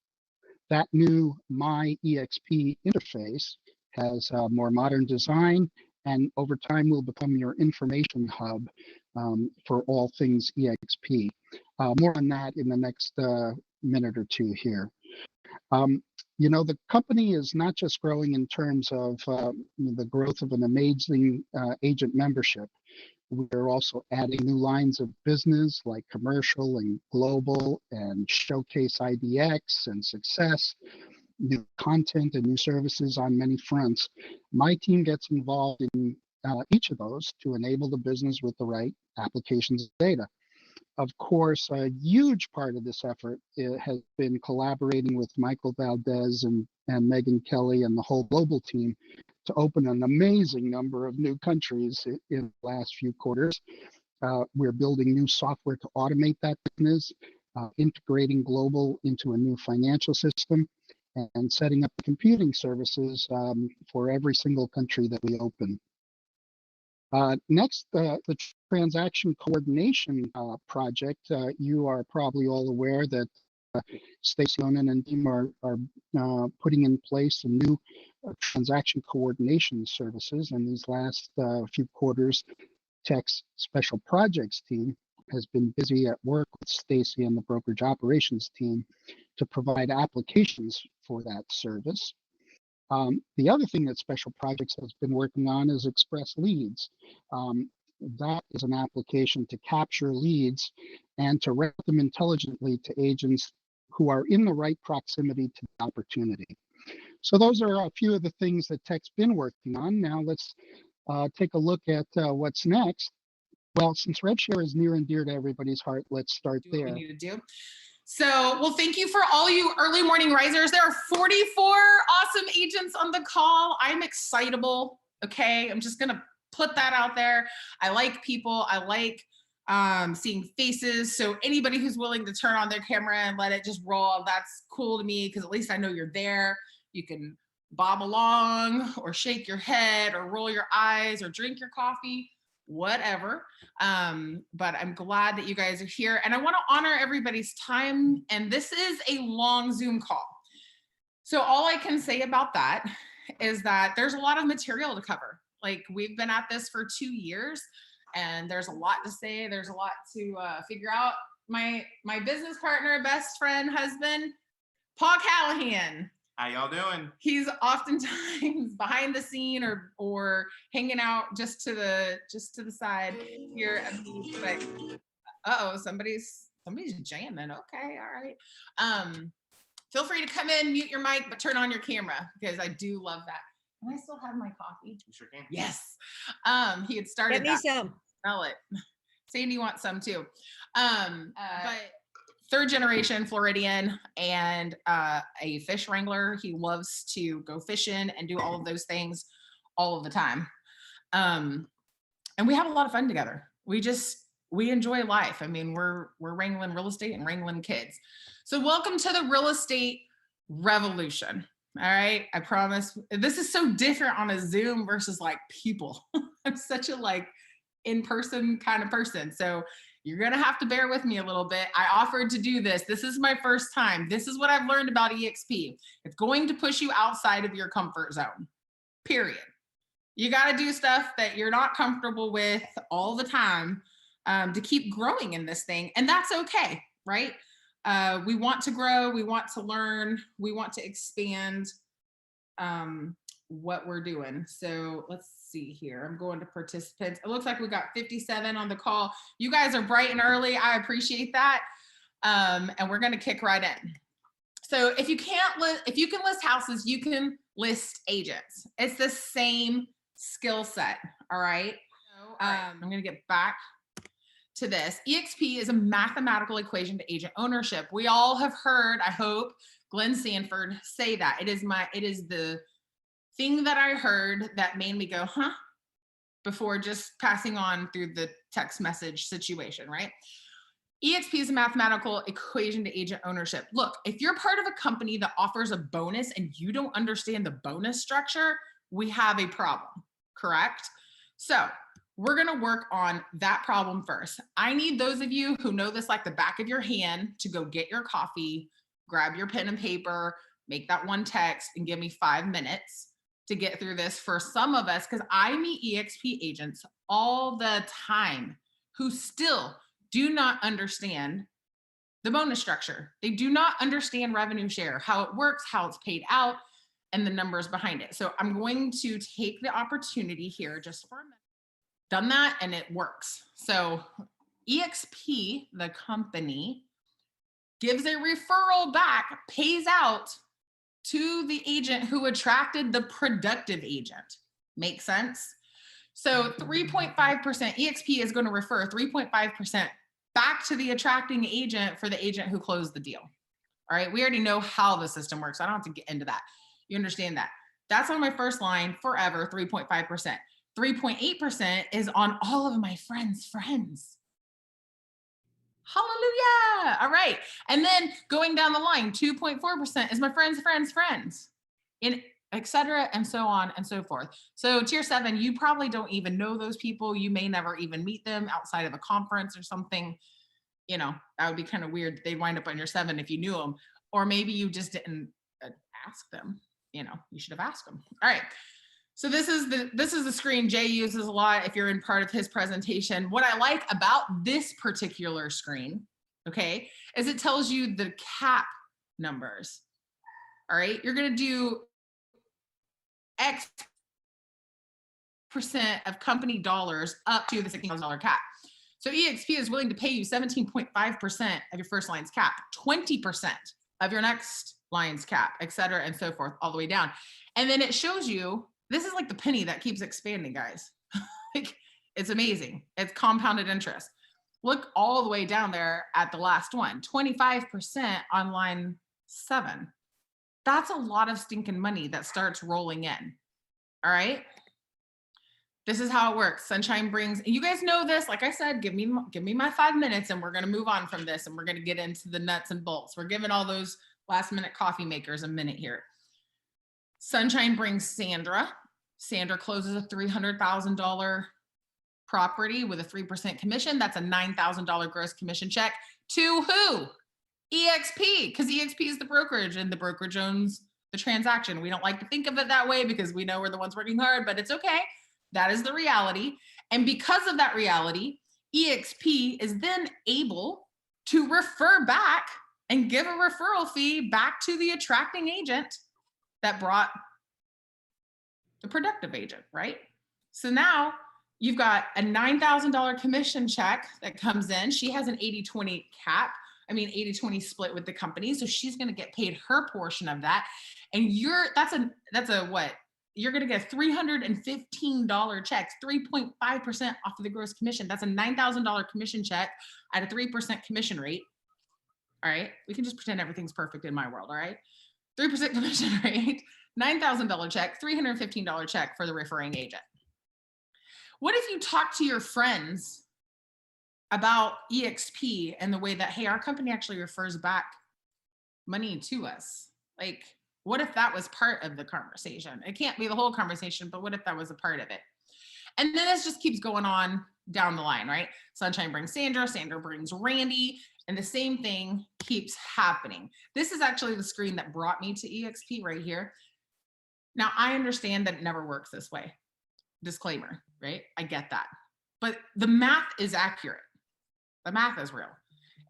That new My EXP interface has a more modern design And over time, we'll become your information hub for all things EXP. More on that in the next minute or two here. You know, the company is not just growing in terms of the growth of an amazing agent membership. We're also adding new lines of business like commercial and global and showcase IDX and success, new content and new services on many fronts. My team gets involved in each of those to enable the business with the right applications and data. Of course, a huge part of this effort has been collaborating with Michael Valdez and Megan Kelly and the whole global team to open an amazing number of new countries in the last few quarters. We're building new software to automate that business, integrating global into a new financial system, and setting up computing services for every single country that we open. Next, the transaction coordination project. You are probably all aware that Stacy and team are putting in place a new transaction coordination services. And these last few quarters, Tech's special projects team has been busy at work with Stacy and the brokerage operations team to provide applications for that service. The other thing that Special Projects has been working on is Express Leads. That is an application to capture leads and to route them intelligently to agents who are in the right proximity to the opportunity. So those are a few of the things that Tech's been working on. Now let's take a look at what's next. Well, since RedShare is near and dear to everybody's heart, let's start there. We need to do. So, well, thank you for all you early morning risers. There are 44 awesome agents on the call. I'm excitable, okay? I'm just gonna put that out there. I like people, I like seeing faces. So anybody who's willing to turn on their camera and let it just roll, that's cool to me, because at least I know you're there. You can bob along or shake your head or roll your eyes or drink your coffee, whatever. But I'm glad that you guys are here, and I want to honor everybody's time. And this is a long Zoom call. So all I can say about that is that there's a lot of material to cover. Like, we've been at this for 2 years, and there's a lot to say. There's a lot to figure out. My business partner, best friend, husband, Paul Callahan. How y'all doing? He's oftentimes behind the scene or hanging out just to the side here. But uh-oh, somebody's jamming. Okay, all right. Feel free to come in, mute your mic, but turn on your camera, because I do love that. Can I still have my coffee? You sure can. Yes. He had started Get me that. some. Smell it. Sandy wants some too. But third generation Floridian and a fish wrangler. He loves to go fishing and do all of those things all of the time. And we have a lot of fun together. We enjoy life. I mean, we're wrangling real estate and wrangling kids. So welcome to the real estate revolution. All right. I promise this is so different on a Zoom versus like people. I'm such a like in-person kind of person. So you're going to have to bear with me a little bit. I offered to do this. This is my first time. This is what I've learned about EXP. It's going to push you outside of your comfort zone, period. You got to do stuff that you're not comfortable with all the time to keep growing in this thing. And that's okay, right? We want to grow. We want to learn. We want to expand what we're doing. So let's see here. I'm going to participants. It looks like we got 57 on the call. You guys are bright and early. I appreciate that. And we're going to kick right in. So if you can list houses, you can list agents. It's the same skill set. All right. I'm going to get back to this. EXP is a mathematical equation to agent ownership. We all have heard, I hope, Glenn Sanford say that. It is the thing that I heard that made me go, huh? Before just passing on through the text message situation, right? EXP is a mathematical equation to agent ownership. Look, if you're part of a company that offers a bonus and you don't understand the bonus structure, we have a problem, correct? So we're gonna work on that problem first. I need those of you who know this like the back of your hand to go get your coffee, grab your pen and paper, make that one text, and give me 5 minutes to get through this for some of us, because I meet EXP agents all the time who still do not understand the bonus structure. They do not understand revenue share, how it works, how it's paid out, and the numbers behind it. So I'm going to take the opportunity here just for a minute. Done that and it works. So EXP, the company, gives a referral back, pays out to the agent who attracted the productive agent. Make sense? So 3.5%, EXP is going to refer 3.5% back to the attracting agent for the agent who closed the deal. All right, we already know how the system works. I don't have to get into that. You understand that. That's on my first line forever, 3.5%. 3.8% is on all of my friends' friends. Hallelujah. All right. And then going down the line, 2.4% is my friends' friends' friends, in et cetera, and so on and so forth. So tier 7, you probably don't even know those people. You may never even meet them outside of a conference or something. You know, that would be kind of weird. They'd wind up on your 7 if you knew them, or maybe you just didn't ask them. You know, you should have asked them. All right. So this is the screen Jay uses a lot if you're in part of his presentation. What I like about this particular screen, okay, is it tells you the cap numbers. All right, you're gonna do X% of company dollars up to the $16,000 cap. So EXP is willing to pay you 17.5% of your first line's cap, 20% of your next line's cap, et cetera, and so forth, all the way down. And then it shows you, this is like the penny that keeps expanding, guys. Like, it's amazing. It's compounded interest. Look all the way down there at the last one, 25% on line 7. That's a lot of stinking money that starts rolling in. All right. This is how it works. Sunshine brings, and you guys know this, like I said, give me my 5 minutes and we're going to move on from this and we're going to get into the nuts and bolts. We're giving all those last minute coffee makers a minute here. Sunshine brings Sandra. Sandra closes a $300,000 property with a 3% commission. That's a $9,000 gross commission check to who? EXP, because EXP is the brokerage and the brokerage owns the transaction. We don't like to think of it that way because we know we're the ones working hard, but it's okay. That is the reality. And because of that reality, EXP is then able to refer back and give a referral fee back to the attracting agent that brought the productive agent, right? So now you've got a $9,000 commission check that comes in. She has an 80-20 cap. I mean, 80-20 split with the company. So she's going to get paid her portion of that. And that's a what? You're going to get $315 checks, 3.5% off of the gross commission. That's a $9,000 commission check at a 3% commission rate. All right. We can just pretend everything's perfect in my world. All right. 3% commission rate, $9,000 check, $315 check for the referring agent. What if you talk to your friends about EXP and the way that, hey, our company actually refers back money to us? Like, what if that was part of the conversation? It can't be the whole conversation, but what if that was a part of it? And then this just keeps going on down the line, right? Sunshine brings Sandra, Sandra brings Randy, and the same thing keeps happening. This is actually the screen that brought me to EXP right here. Now, I understand that it never works this way. Disclaimer, right? I get that. But the math is accurate. The math is real.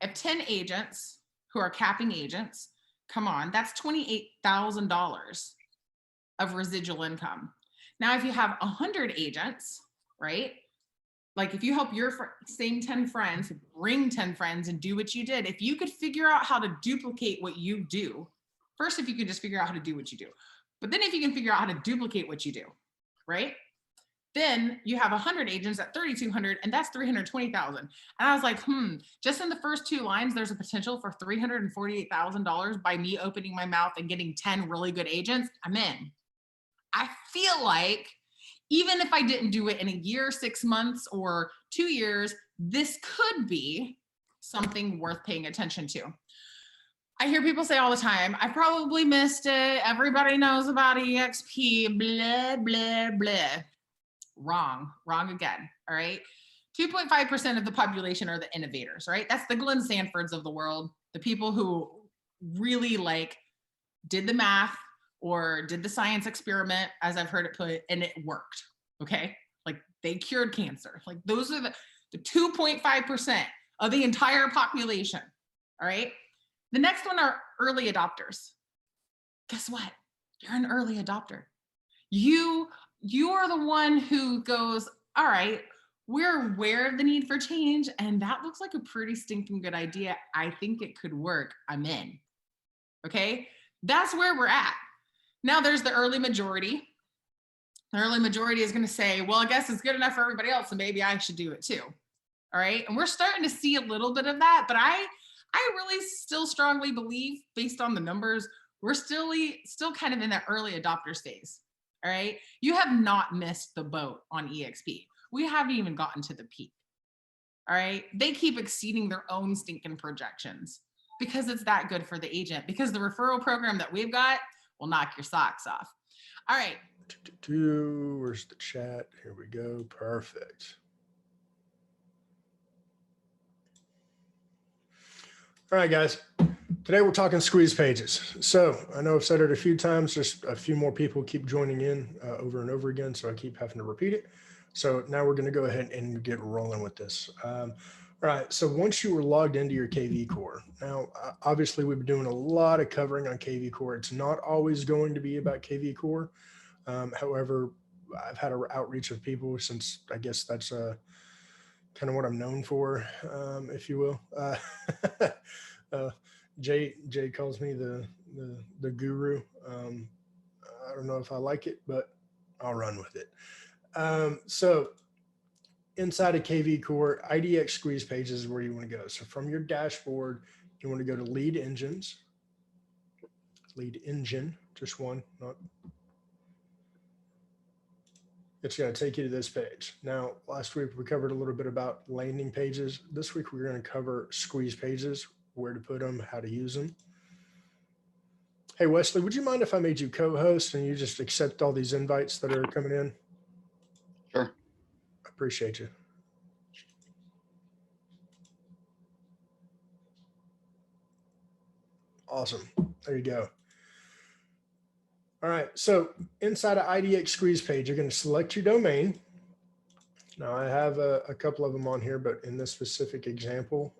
If 10 agents who are capping agents come on, that's $28,000 of residual income. Now, if you have 100 agents, right? Like if you help your same 10 friends, bring 10 friends and do what you did, if you could figure out how to duplicate what you do, first, if you could just figure out how to do what you do, but then if you can figure out how to duplicate what you do, right? Then you have 100 agents at 3,200 and that's 320,000. And I was like, just in the first 2 lines, there's a potential for $348,000 by me opening my mouth and getting 10 really good agents. I'm in. I feel like even if I didn't do it in a year, 6 months, or 2 years, this could be something worth paying attention to. I hear people say all the time, I probably missed it. Everybody knows about EXP, blah, blah, blah. Wrong again, all right? 2.5% of the population are the innovators, right? That's the Glenn Sanfords of the world, the people who really like did the math, or did the science experiment, as I've heard it put, and it worked. Okay. Like they cured cancer. Like those are the 2.5% of the entire population. All right. The next one are early adopters. Guess what? You're an early adopter. You are the one who goes, all right, we're aware of the need for change, and that looks like a pretty stinking good idea. I think it could work. I'm in. Okay, that's where we're at. Now there's the early majority. The early majority is going to say, well, I guess it's good enough for everybody else, and maybe I should do it too. All right, and we're starting to see a little bit of that, but I really still strongly believe, based on the numbers, we're still kind of in that early adopter phase. All right, you have not missed the boat on EXP. We haven't even gotten to the peak. All right, they keep exceeding their own stinking projections because it's that good for the agent, because the referral program that we've got will knock your socks off. All right. Where's the chat? Here we go. Perfect. All right, guys. Today we're talking squeeze pages. So I know I've said it a few times, just a few more people keep joining in over and over again, so I keep having to repeat it. So now we're going to go ahead and get rolling with this. All right, so once you were logged into your KV Core, now obviously we've been doing a lot of covering on KV Core. It's not always going to be about KV Core. However, I've had an outreach of people, since I guess that's kind of what I'm known for, if you will. Jay calls me the guru. I don't know if I like it, but I'll run with it. So inside of KV Core, IDX squeeze pages is where you want to go. So from your dashboard, you want to go to lead engine, just one, not. It's going to take you to this page. Now, last week we covered a little bit about landing pages. This week we're going to cover squeeze pages, where to put them, how to use them. Hey, Wesley, would you mind if I made you co-host and you just accept all these invites that are coming in? Sure. I appreciate you. Awesome. There you go. All right, so inside of IDX squeeze page, you're going to select your domain. Now I have a couple of them on here, but in this specific example,